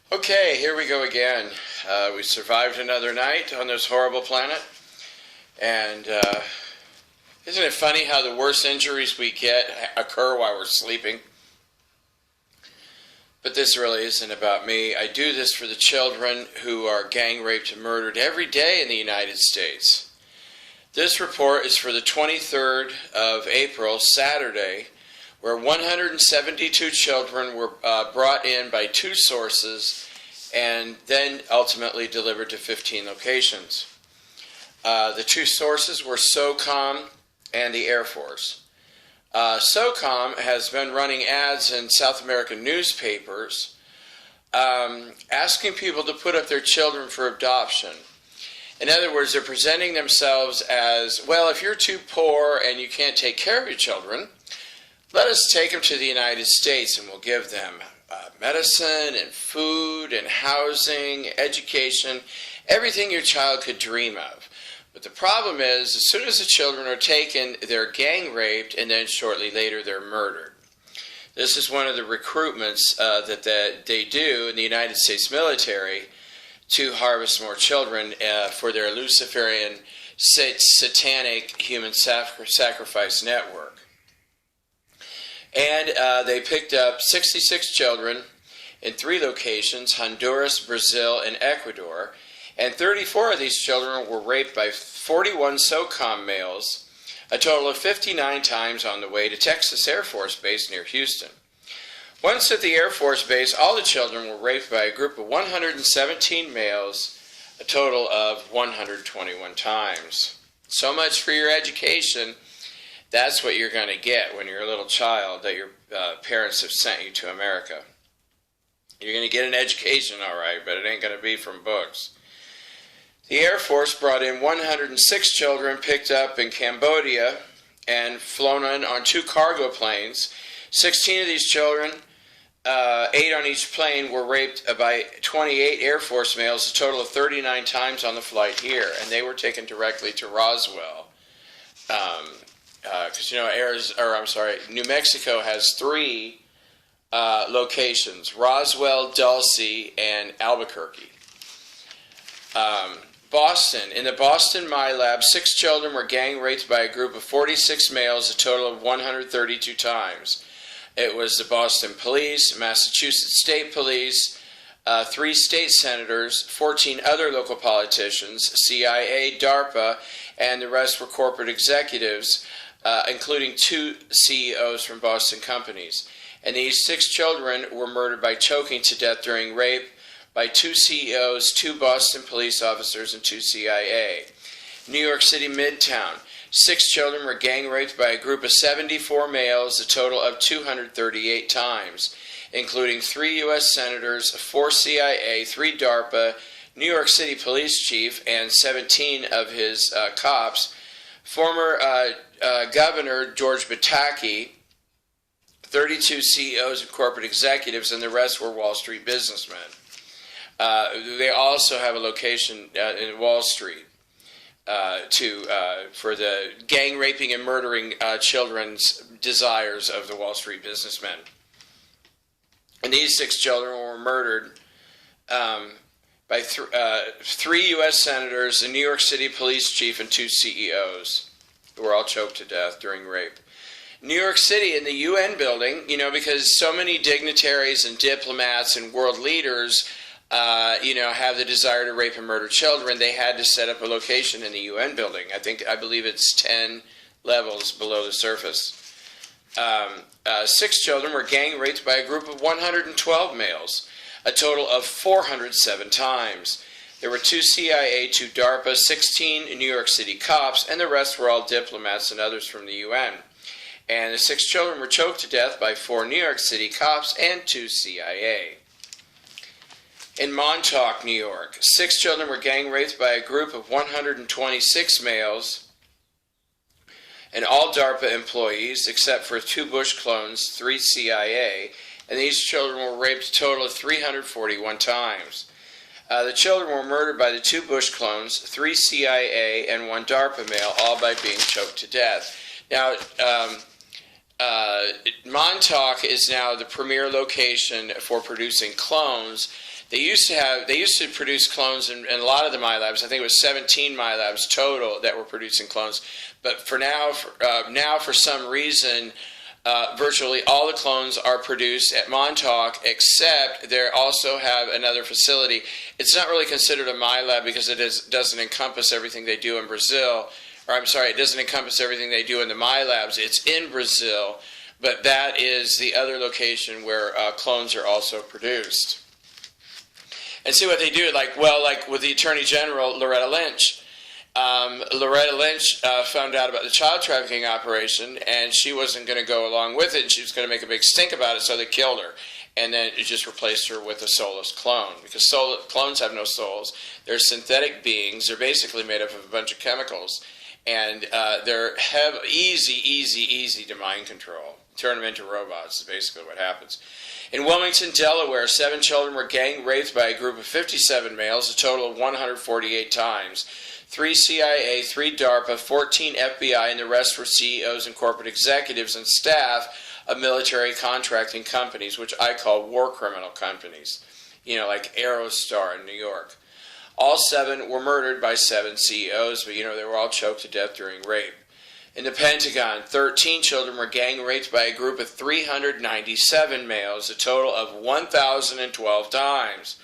Okay, here we go again. We survived another night on this horrible planet. And isn't it funny how the worst injuries we get occur while we're sleeping? But this really isn't about me. I do this for the children who are gang raped and murdered every day in the United States. This report is for the 23rd of April, Saturday, where 172 children were brought in by two sources and then ultimately delivered to 15 locations. The two sources were SOCOM and the Air Force. SOCOM has been running ads in South American newspapers asking people to put up their children for adoption. In other words, they're presenting themselves as, well, if you're too poor and you can't take care of your children, let us take them to the United States and we'll give them medicine and food and housing, education, everything your child could dream of. But the problem is, as soon as the children are taken, they're gang raped and then shortly later they're murdered. This is one of the recruitments that they do in the United States military to harvest more children for their Luciferian satanic human sacrifice network. And they picked up 66 children in 3 locations, Honduras, Brazil, and Ecuador. And 34 of these children were raped by 41 SOCOM males, a total of 59 times on the way to Texas Air Force Base near Houston. Once at the Air Force Base, all the children were raped by a group of 117 males, a total of 121 times. So much for your education. That's what you're going to get when you're a little child that your parents have sent you to America. You're going to get an education, all right, but it ain't going to be from books. The Air Force brought in 106 children picked up in Cambodia and flown in on 2 cargo planes. 16 of these children, 8 on each plane, were raped by 28 Air Force males, a total of 39 times on the flight here, and they were taken directly to Roswell. Because New Mexico has 3 locations: Roswell, Dulce, and Albuquerque. Boston. In the Boston MyLab, 6 children were gang raped by a group of 46 males, a total of 132 times. It was the Boston Police, Massachusetts State Police, 3 state senators, 14 other local politicians, CIA, DARPA, and the rest were corporate executives, including 2 CEOs from Boston companies. And these 6 children were murdered by choking to death during rape by 2 CEOs, 2 Boston police officers, and 2 CIA. New York City Midtown. 6 children were gang raped by a group of 74 males, a total of 238 times, including 3 U.S. senators, 4 CIA, 3 DARPA, New York City police chief, and 17 of his cops. Former Governor George Pataki, 32 CEOs and corporate executives, and the rest were Wall Street businessmen. They also have a location in Wall Street for the gang raping and murdering children's desires of the Wall Street businessmen. And these 6 children were murdered by 3 U.S. senators, the New York City police chief, and 2 CEOs who were all choked to death during rape. New York City, in the UN building, because so many dignitaries and diplomats and world leaders have the desire to rape and murder children, they had to set up a location in the UN building. I believe it's 10 levels below the surface. 6 children were gang raped by a group of 112 males, a total of 407 times. There were 2 CIA, 2 DARPA, 16 New York City cops, and the rest were all diplomats and others from the UN. And the 6 children were choked to death by 4 New York City cops and 2 CIA. In Montauk, New York, 6 children were gang raped by a group of 126 males and all DARPA employees except for 2 Bush clones, 3 CIA, and these children were raped a total of 341 times. The children were murdered by the 2 Bush clones, 3 CIA, and 1 DARPA male, all by being choked to death. Now, Montauk is now the premier location for producing clones They used to produce clones in a lot of the MyLabs. I think it was 17 MyLabs total that were producing clones. But for now, for some reason, virtually all the clones are produced at Montauk, except they also have another facility. It's not really considered a MyLab because it doesn't encompass everything they do in Brazil. Or I'm sorry, it doesn't encompass everything they do in the MyLabs. It's in Brazil, but that is the other location where clones are also produced. And see what they do, like with the Attorney General, Loretta Lynch. Loretta Lynch found out about the child trafficking operation, and she wasn't going to go along with it, and she was going to make a big stink about it, so they killed her. And then it just replaced her with a soulless clone, because clones have no souls. They're synthetic beings. They're basically made up of a bunch of chemicals, and they're easy to mind control. Turn them into robots is basically what happens. In Wilmington, Delaware, 7 children were gang raped by a group of 57 males, a total of 148 times. 3 CIA, 3 DARPA, 14 FBI, and the rest were CEOs and corporate executives and staff of military contracting companies, which I call war criminal companies, like Aerostar in New York. All 7 were murdered by 7 CEOs, but they were all choked to death during rape. In the Pentagon, 13 children were gang raped by a group of 397 males, a total of 1,012 times.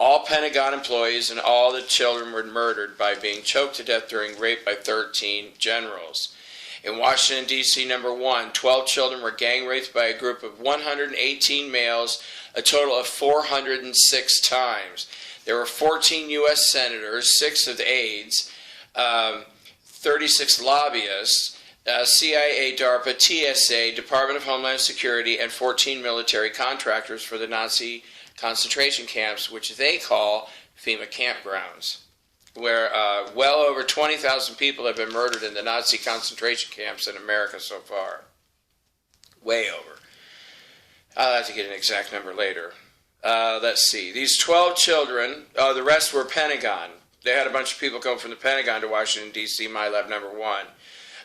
All Pentagon employees and all the children were murdered by being choked to death during rape by 13 generals. In Washington, D.C., number 1, 12 children were gang raped by a group of 118 males, a total of 406 times. There were 14 U.S. senators, 6 of aides, 36 lobbyists, CIA, DARPA, TSA, Department of Homeland Security, and 14 military contractors for the Nazi concentration camps, which they call FEMA campgrounds, where well over 20,000 people have been murdered in the Nazi concentration camps in America so far. Way over. I'll have to get an exact number later. Let's see. These 12 children, the rest were Pentagon. They had a bunch of people come from the Pentagon to Washington, D.C., MyLab number 1.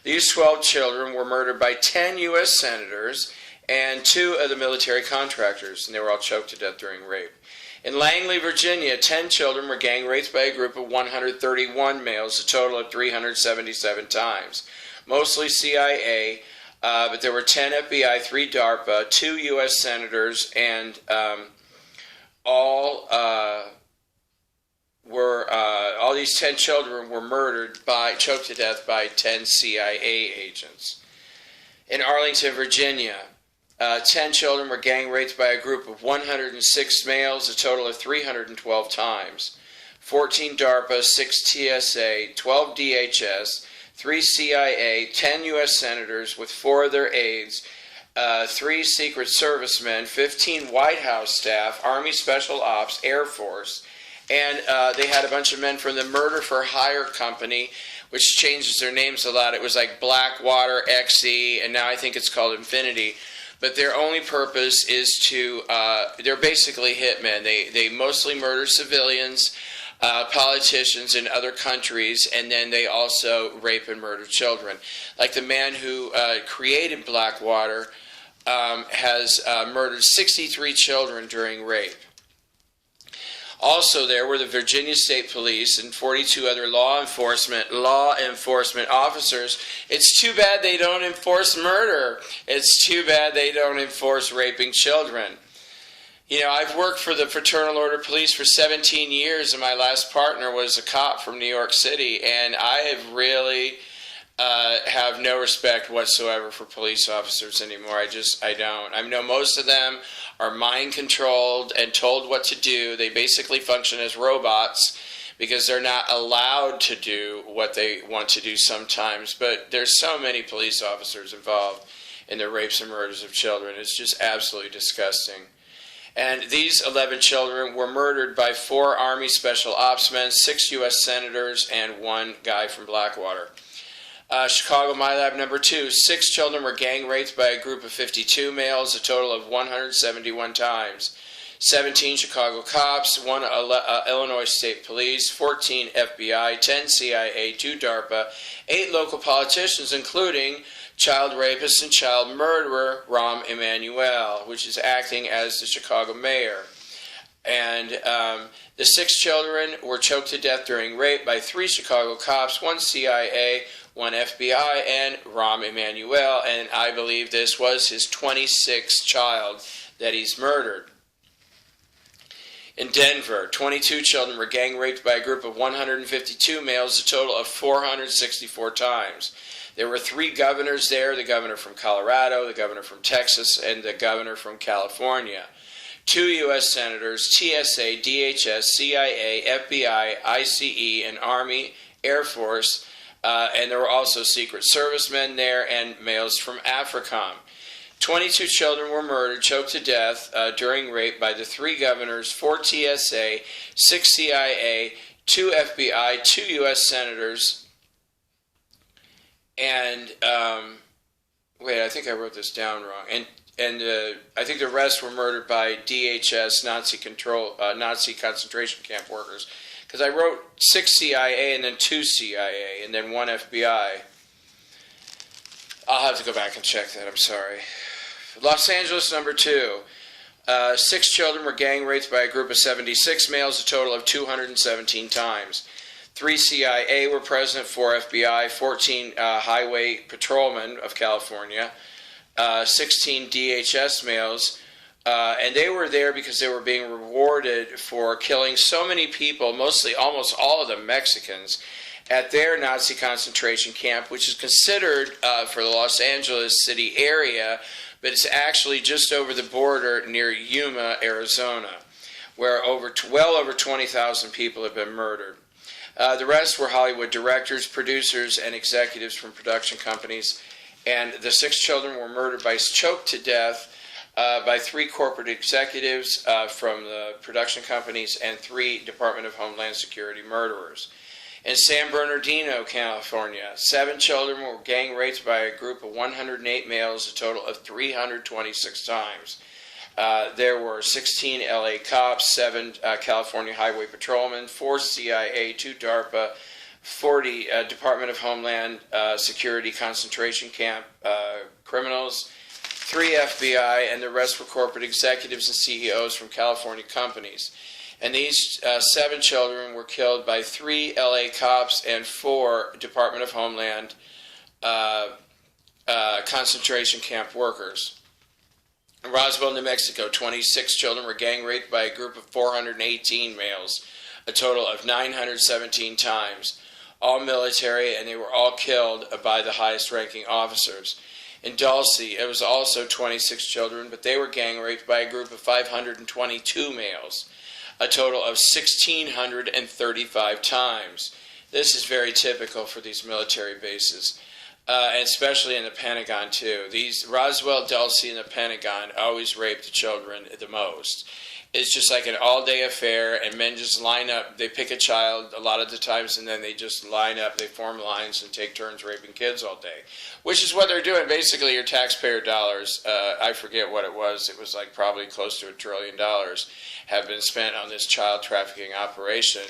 These 12 children were murdered by 10 U.S. senators and 2 of the military contractors, and they were all choked to death during rape. In Langley, Virginia, 10 children were gang raped by a group of 131 males, a total of 377 times. Mostly CIA, but there were 10 FBI, 3 DARPA, 2 U.S. senators, and all these 10 children were murdered choked to death by 10 CIA agents. In Arlington, Virginia, 10 children were gang raped by a group of 106 males, a total of 312 times. 14 DARPA, 6 TSA, 12 DHS, 3 CIA, 10 U.S. senators with 4 of their aides, 3 Secret Servicemen, 15 White House staff, Army Special Ops, Air Force, and they had a bunch of men from the Murder for Hire Company, which changes their names a lot. It was like Blackwater, XE, and now I think it's called Infinity. But their only purpose is they're basically hitmen. They mostly murder civilians, politicians in other countries, and then they also rape and murder children. Like the man who created Blackwater has murdered 63 children during rape. Also there were the Virginia State Police and 42 other law enforcement officers. It's too bad they don't enforce murder. It's too bad they don't enforce raping children. I've worked for the Fraternal Order Police for 17 years, and my last partner was a cop from New York City, and I have really have no respect whatsoever for police officers anymore. I don't. I know most of them are mind controlled and told what to do. They basically function as robots because they're not allowed to do what they want to do sometimes. But there's so many police officers involved in the rapes and murders of children. It's just absolutely disgusting. And these 11 children were murdered by 4 Army Special Ops men, 6 U.S. senators, and 1 guy from Blackwater. Chicago MyLab number 2, 6 children were gang raped by a group of 52 males, a total of 171 times. 17 Chicago cops, 1 Illinois State Police, 14 FBI, 10 CIA, 2 DARPA, 8 local politicians, including child rapist and child murderer Rahm Emanuel, which is acting as the Chicago mayor. And the 6 children were choked to death during rape by 3 Chicago cops, 1 CIA, 1 FBI, and Rahm Emanuel. And I believe this was his 26th child that he's murdered. In Denver, 22 children were gang raped by a group of 152 males, a total of 464 times. There were 3 governors there, the governor from Colorado, the governor from Texas, and the governor from California. 2 U.S. senators, TSA, DHS, CIA, FBI, ICE, and Army, Air Force, and there were also Secret Servicemen there and males from AFRICOM. 22 children were murdered, choked to death during rape by the 3 governors, 4 TSA, 6 CIA, 2 FBI, 2 U.S. senators, and wait, I think I wrote this down wrong. And I think the rest were murdered by DHS, Nazi concentration camp workers. Because I wrote 6 CIA and then 2 CIA and then 1 FBI. I'll have to go back and check that, I'm sorry. Los Angeles, number 2. 6 children were gang raped by a group of 76 males, a total of 217 times. 3 CIA were present, 4 FBI, 14 highway patrolmen of California, 16 DHS males, and they were there because they were being rewarded for killing so many people, mostly almost all of them Mexicans, at their Nazi concentration camp, which is considered for the Los Angeles city area, but it's actually just over the border near Yuma, Arizona, where well over 20,000 people have been murdered. The rest were Hollywood directors, producers, and executives from production companies. And the 6 children were murdered by choked to death by 3 corporate executives from the production companies and 3 Department of Homeland Security murderers. In San Bernardino, California, 7 children were gang raped by a group of 108 males, a total of 326 times. There were 16 LA cops, 7 California highway patrolmen, 4 CIA, 2 DARPA, 40 Department of Homeland Security concentration camp criminals, 3 FBI, and the rest were corporate executives and CEOs from California companies. And these 7 children were killed by 3 LA cops and 4 Department of Homeland concentration camp workers. In Roswell, New Mexico, 26 children were gang raped by a group of 418 males, a total of 917 times, all military, and they were all killed by the highest-ranking officers. In Dulce, it was also 26 children, but they were gang raped by a group of 522 males, a total of 1,635 times. This is very typical for these military bases, and especially in the Pentagon, too. These Roswell, Dulce, and the Pentagon always rape the children the most. It's just like an all-day affair, and men just line up. They pick a child a lot of the times, and then they just line up. They form lines and take turns raping kids all day, which is what they're doing. Basically, your taxpayer dollars, I forget what it was. It was like probably close to $1 trillion have been spent on this child trafficking operation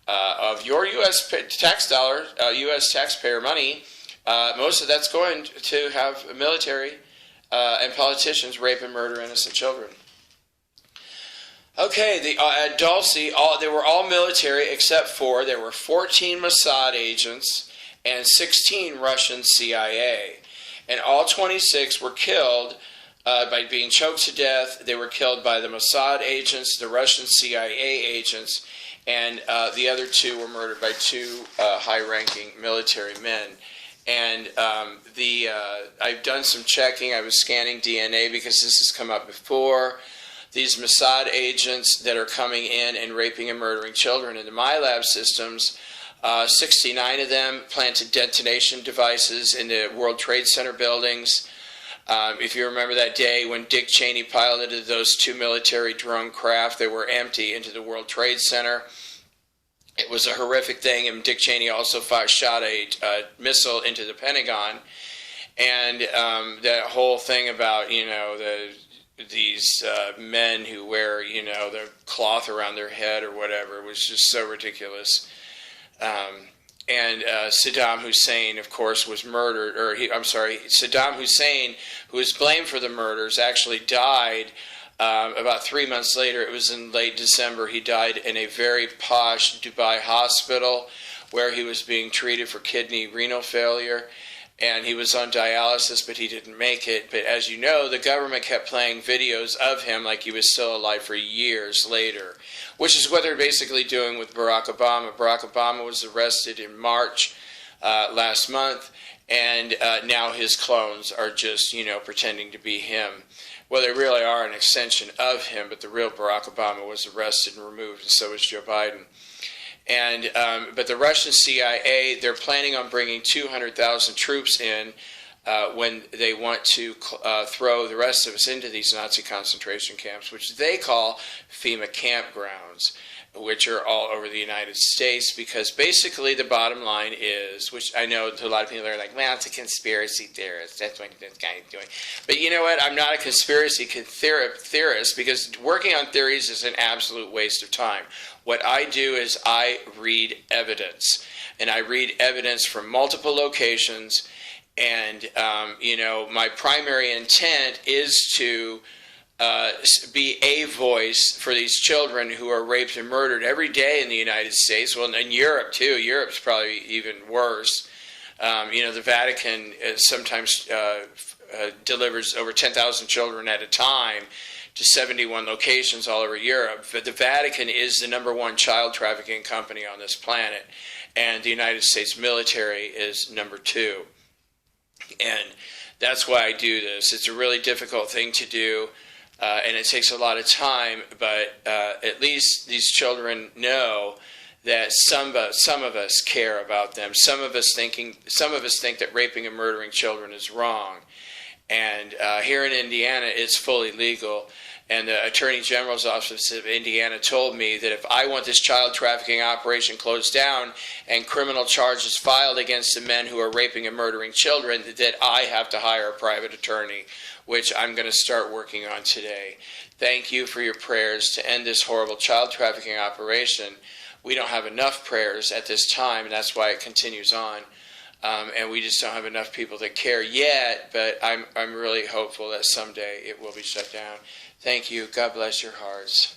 of your U.S. tax dollar, U.S. taxpayer money. Most of that's going to have military and politicians rape and murder innocent children. Okay, at Dulce, they were all military except for there were 14 Mossad agents and 16 Russian CIA. And all 26 were killed by being choked to death. They were killed by the Mossad agents, the Russian CIA agents, and the other 2 were murdered by 2 high-ranking military men. And I've done some checking. I was scanning DNA because this has come up before. These Mossad agents that are coming in and raping and murdering children into my lab systems, 69 of them planted detonation devices in the World Trade Center buildings. If you remember that day when Dick Cheney piloted those 2 military drone craft that were empty into the World Trade Center, it was a horrific thing, and Dick Cheney also shot a missile into the Pentagon. And that whole thing about, these men who wear, the cloth around their head or whatever was just so ridiculous. And Saddam Hussein, of course, was murdered, Saddam Hussein, who was blamed for the murders, actually died About 3 months later, it was in late December, he died in a very posh Dubai hospital where he was being treated for kidney renal failure. And he was on dialysis, but he didn't make it. But as you know, the government kept playing videos of him like he was still alive for years later, which is what they're basically doing with Barack Obama. Barack Obama was arrested in March last month, and now his clones are just, pretending to be him. Well, they really are an extension of him, but the real Barack Obama was arrested and removed, and so was Joe Biden. And but the Russian CIA, they're planning on bringing 200,000 troops in when they want to throw the rest of us into these Nazi concentration camps, which they call FEMA campgrounds, which are all over the United States, because basically the bottom line is, which I know a lot of people are like, well, it's a conspiracy theorist. That's what this guy is doing. But you know what? I'm not a conspiracy theorist, because working on theories is an absolute waste of time. What I do is I read evidence, and I read evidence from multiple locations, and my primary intent is to be a voice for these children who are raped and murdered every day in the United States. Well, in Europe too. Europe's probably even worse. The Vatican sometimes delivers over 10,000 children at a time to 71 locations all over Europe. But the Vatican is the #1 child trafficking company on this planet, and the United States military is #2. And that's why I do this. It's a really difficult thing to do, and it takes a lot of time, but at least these children know that some of us care about them. Some of us think that raping and murdering children is wrong. And here in Indiana, it's fully legal. And the Attorney General's Office of Indiana told me that if I want this child trafficking operation closed down and criminal charges filed against the men who are raping and murdering children, that I have to hire a private attorney, which I'm going to start working on today. Thank you for your prayers to end this horrible child trafficking operation. We don't have enough prayers at this time, and that's why it continues on. And we just don't have enough people that care yet, but I'm really hopeful that someday it will be shut down. Thank you. God bless your hearts.